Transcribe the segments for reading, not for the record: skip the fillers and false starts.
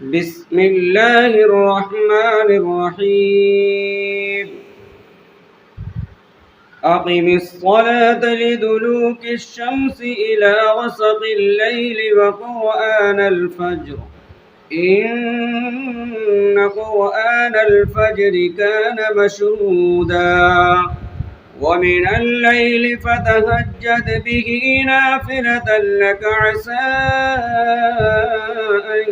بسم الله الرحمن الرحيم أقم الصلاة لدلوك الشمس إلى غسق الليل وقرآن الفجر إن قرآن الفجر كان مشهودا ومن الليل فتهجد به نافلة لك عسى أن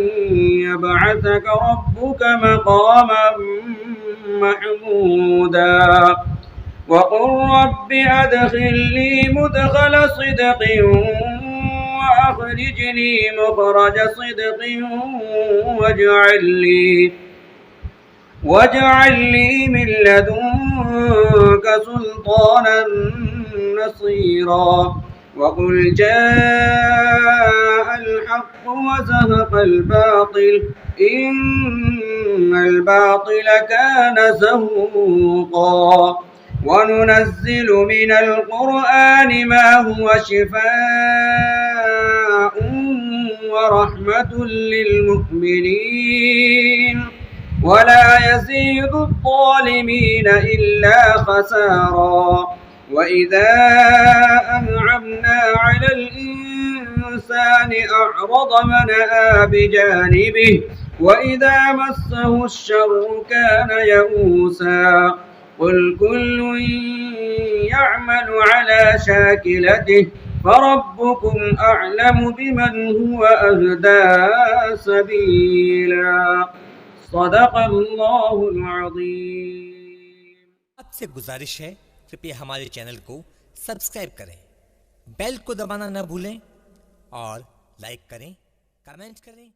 يبعثك ربك مقاما محمودا وقل رب أدخلني مدخل صدق وأخرجني مخرج صدق واجعل لي من لدنك سلطانا نصيرا وقل جاء الحق وزهق الباطل إن الباطل كان زهوقا وننزل من القرآن ما هو شفاء ورحمة للمؤمنين ولا يزيد الظالمين إلا خسارا وإذا أنعمنا على الإنسان أعرض ونأى بجانبه وإذا مسه الشر كان يئوسا قل كل يعمل على شاكلته فربكم أعلم بمن هو أهدى سبيلا صدق الله العظيم। आपसे गुजारिश है कृपया हमारे चैनल को सब्सक्राइब करें, बेल को दबाना न भूलें और लाइक करें, कमेंट करें।